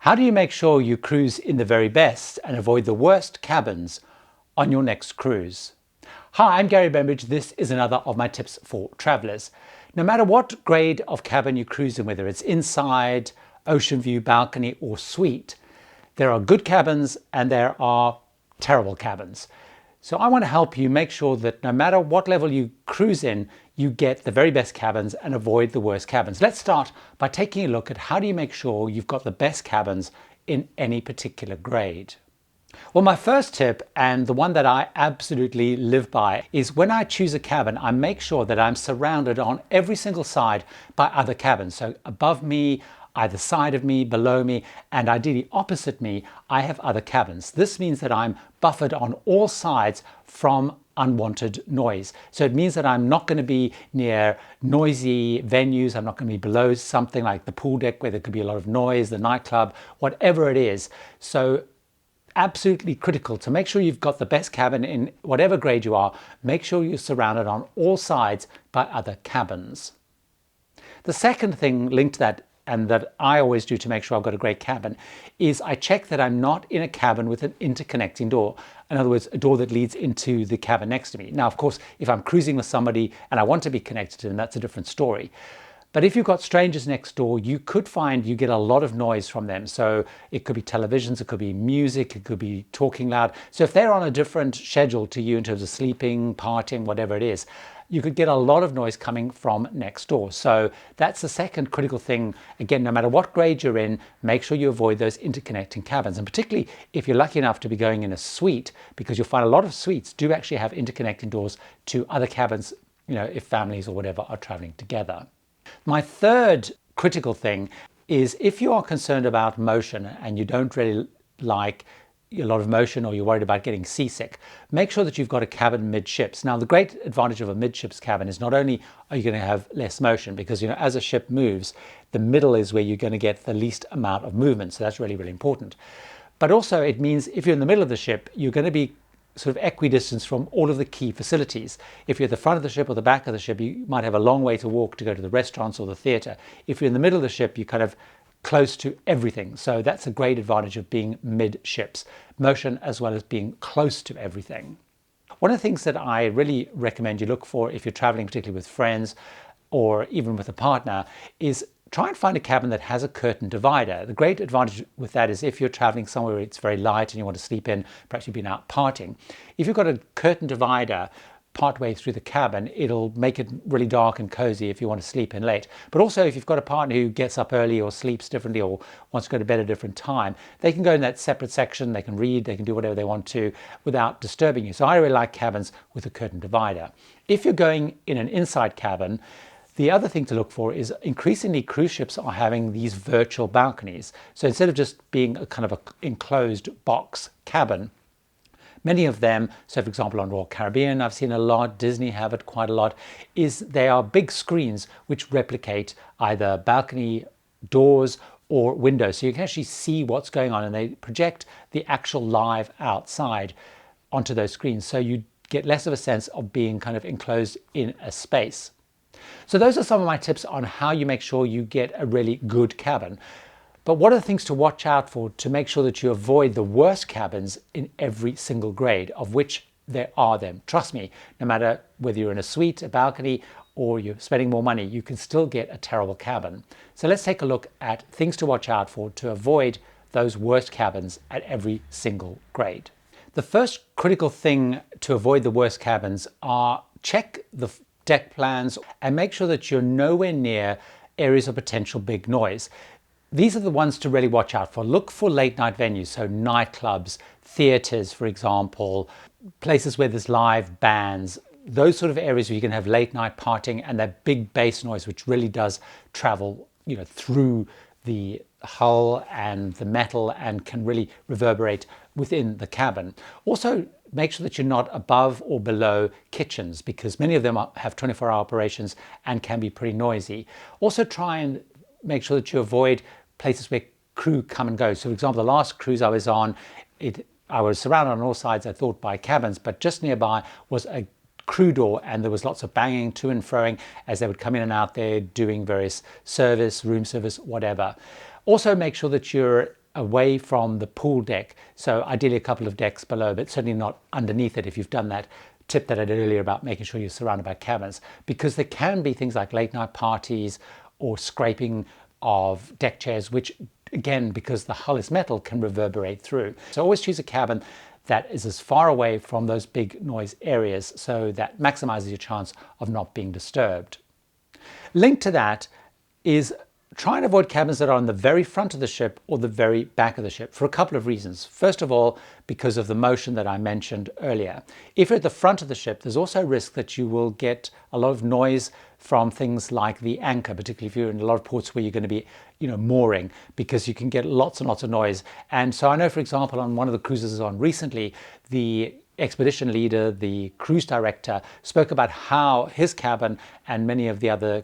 How do you make sure you cruise in the very best and avoid the worst cabins on your next cruise? Hi, I'm Gary Bembridge. This is another of my tips for travelers. No matter what grade of cabin you cruise in, whether it's inside, ocean view, balcony or suite, there are good cabins and there are terrible cabins. So I want to help you make sure that no matter what level you cruise in, you get the very best cabins and avoid the worst cabins. Let's start by taking a look at how do you make sure you've got the best cabins in any particular grade. Well, my first tip, and the one that I absolutely live by, is when I choose a cabin, I make sure that I'm surrounded on every single side by other cabins. So above me, either side of me, below me, and ideally opposite me, I have other cabins. This means that I'm buffered on all sides from unwanted noise. So it means that I'm not going to be near noisy venues. I'm not going to be below something like the pool deck where there could be a lot of noise, the nightclub, whatever it is. So absolutely critical to make sure you've got the best cabin in whatever grade you are. Make sure you're surrounded on all sides by other cabins. The second thing linked to that, and that I always do to make sure I've got a great cabin, is I check that I'm not in a cabin with an interconnecting door. In other words, a door that leads into the cabin next to me. Now, of course, if I'm cruising with somebody and I want to be connected to them, that's a different story. But if you've got strangers next door, you could find you get a lot of noise from them. So it could be televisions, it could be music, it could be talking loud. So if they're on a different schedule to you in terms of sleeping, partying, whatever it is, you could get a lot of noise coming from next door. So that's the second critical thing. Again, no matter what grade you're in, make sure you avoid those interconnecting cabins. And particularly if you're lucky enough to be going in a suite, because you'll find a lot of suites do actually have interconnecting doors to other cabins, if families or whatever are traveling together. My third critical thing is if you are concerned about motion and you don't really like a lot of motion or you're worried about getting seasick, make sure that you've got a cabin midships. Now, the great advantage of a midships cabin is not only are you going to have less motion because, as a ship moves, the middle is where you're going to get the least amount of movement. So that's really, really important. But also it means if you're in the middle of the ship, you're going to be sort of equidistance from all of the key facilities. If you're at the front of the ship or the back of the ship, you might have a long way to walk to go to the restaurants or the theatre. If you're in the middle of the ship, you're kind of close to everything. So that's a great advantage of being midships. Motion as well as being close to everything. One of the things that I really recommend you look for if you're traveling, particularly with friends or even with a partner, is try and find a cabin that has a curtain divider. The great advantage with that is if you're traveling somewhere where it's very light and you want to sleep in, perhaps you've been out partying. If you've got a curtain divider partway through the cabin, it'll make it really dark and cozy if you want to sleep in late. But also if you've got a partner who gets up early or sleeps differently or wants to go to bed at a different time, they can go in that separate section, they can read, they can do whatever they want to without disturbing you. So I really like cabins with a curtain divider. If you're going in an inside cabin, the other thing to look for is increasingly cruise ships are having these virtual balconies. So instead of just being a kind of an enclosed box cabin, many of them, so for example on Royal Caribbean, I've seen a lot, Disney have it quite a lot, is they are big screens which replicate either balcony doors or windows. So you can actually see what's going on and they project the actual live outside onto those screens. So you get less of a sense of being kind of enclosed in a space. So those are some of my tips on how you make sure you get a really good cabin. But what are the things to watch out for to make sure that you avoid the worst cabins in every single grade, of which there are them? Trust me, no matter whether you're in a suite, a balcony, or you're spending more money, you can still get a terrible cabin. So let's take a look at things to watch out for to avoid those worst cabins at every single grade. The first critical thing to avoid the worst cabins are check the deck plans and make sure that you're nowhere near areas of potential big noise. These are the ones to really watch out for. Look for late night venues, so nightclubs, theatres, for example, places where there's live bands, those sort of areas where you can have late night partying and that big bass noise, which really does travel, through the hull and the metal and can really reverberate within the cabin. Also, make sure that you're not above or below kitchens because many of them have 24-hour operations and can be pretty noisy. Also try and make sure that you avoid places where crew come and go. So for example, the last cruise I was on, I was surrounded on all sides, I thought, by cabins, but just nearby was a crew door and there was lots of banging to and froing as they would come in and out there doing various service, room service, whatever. Also make sure that you're away from the pool deck. So ideally a couple of decks below, but certainly not underneath it if you've done that tip that I did earlier about making sure you're surrounded by cabins, because there can be things like late night parties or scraping of deck chairs, which again, because the hull is metal, can reverberate through. So always choose a cabin that is as far away from those big noise areas, so that maximizes your chance of not being disturbed. Linked to that is try and avoid cabins that are on the very front of the ship or the very back of the ship for a couple of reasons. First of all, because of the motion that I mentioned earlier. If you're at the front of the ship, there's also a risk that you will get a lot of noise from things like the anchor, particularly if you're in a lot of ports where you're going to be, mooring, because you can get lots and lots of noise. And so I know, for example, on one of the cruises on recently, the expedition leader, the cruise director, spoke about how his cabin and many of the other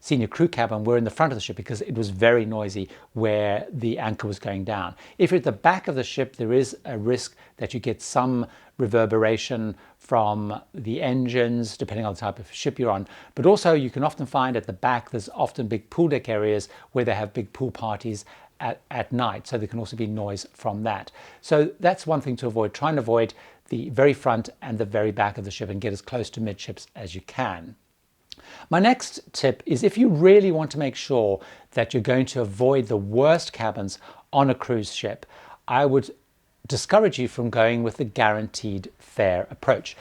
senior crew cabin were in the front of the ship because it was very noisy where the anchor was going down. If you're at the back of the ship, there is a risk that you get some reverberation from the engines, depending on the type of ship you're on. But also you can often find at the back, there's often big pool deck areas where they have big pool parties at night, so there can also be noise from that. So that's one thing to avoid. Try and avoid the very front and the very back of the ship and get as close to midships as you can. My next tip is, if you really want to make sure that you're going to avoid the worst cabins on a cruise ship, I would discourage you from going with the guaranteed fare approach.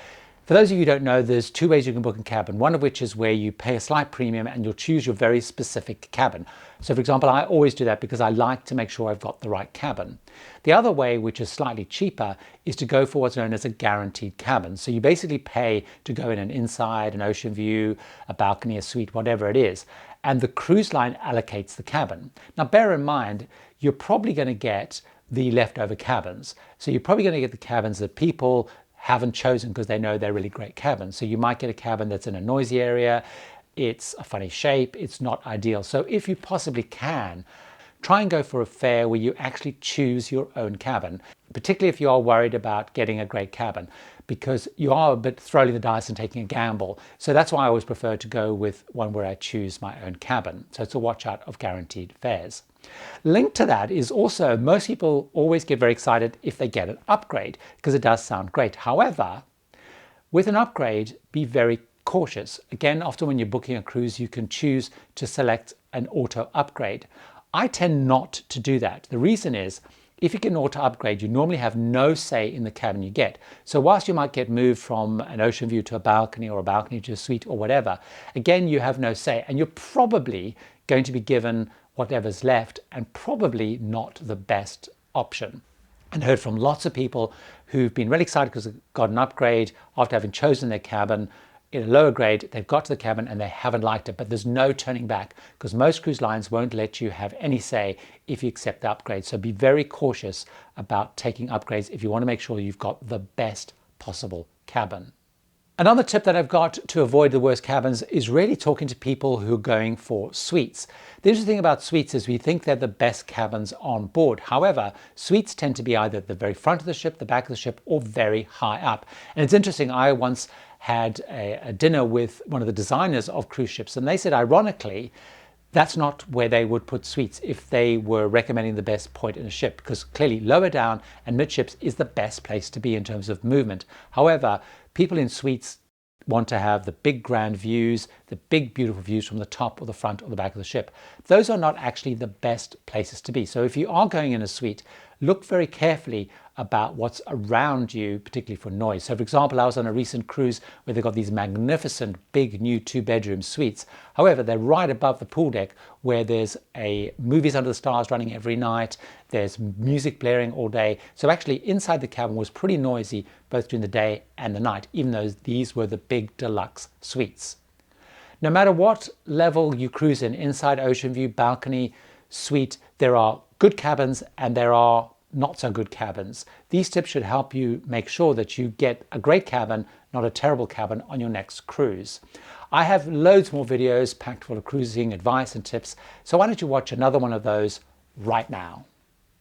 For those of you who don't know, there's two ways you can book a cabin, one of which is where you pay a slight premium and you'll choose your very specific cabin. So for example, I always do that because I like to make sure I've got the right cabin. The other way, which is slightly cheaper, is to go for what's known as a guaranteed cabin. So you basically pay to go in an inside, an ocean view, a balcony, a suite, whatever it is, and the cruise line allocates the cabin. Now bear in mind, you're probably going to get the leftover cabins. So you're probably going to get the cabins that people haven't chosen because they know they're really great cabins. So you might get a cabin that's in a noisy area, it's a funny shape, it's not ideal. So if you possibly can, try and go for a fare where you actually choose your own cabin, particularly if you are worried about getting a great cabin, because you are a bit throwing the dice and taking a gamble. So that's why I always prefer to go with one where I choose my own cabin. So it's a watch out of guaranteed fares. Linked to that is also, most people always get very excited if they get an upgrade because it does sound great. However, with an upgrade, be very cautious. Again, often when you're booking a cruise, you can choose to select an auto upgrade. I tend not to do that. The reason is, if you get an auto upgrade, you normally have no say in the cabin you get. So whilst you might get moved from an ocean view to a balcony or a balcony to a suite or whatever, again, you have no say, and you're probably going to be given whatever's left and probably not the best option. And heard from lots of people who've been really excited because they've got an upgrade after having chosen their cabin in a lower grade. They've got to the cabin and they haven't liked it, but there's no turning back because most cruise lines won't let you have any say if you accept the upgrade. So be very cautious about taking upgrades if you want to make sure you've got the best possible cabin. Another tip that I've got to avoid the worst cabins is really talking to people who are going for suites. The interesting thing about suites is we think they're the best cabins on board. However, suites tend to be either at the very front of the ship, the back of the ship, or very high up. And it's interesting, I once had a dinner with one of the designers of cruise ships, and they said, ironically, that's not where they would put suites if they were recommending the best point in a ship, because clearly lower down and midships is the best place to be in terms of movement. However, people in suites want to have the big grand views, the big beautiful views from the top or the front or the back of the ship. Those are not actually the best places to be. So if you are going in a suite, look very carefully about what's around you, particularly for noise. So for example, I was on a recent cruise where they've got these magnificent big new 2-bedroom suites. However, they're right above the pool deck where there's a Movies Under the Stars running every night, there's music blaring all day. So actually inside the cabin was pretty noisy both during the day and the night, even though these were the big deluxe suites. No matter what level you cruise in, inside, ocean view, balcony, suite, there are good cabins and there are not so good cabins. These tips should help you make sure that you get a great cabin, not a terrible cabin on your next cruise. I have loads more videos packed full of cruising advice and tips, so why don't you watch another one of those right now.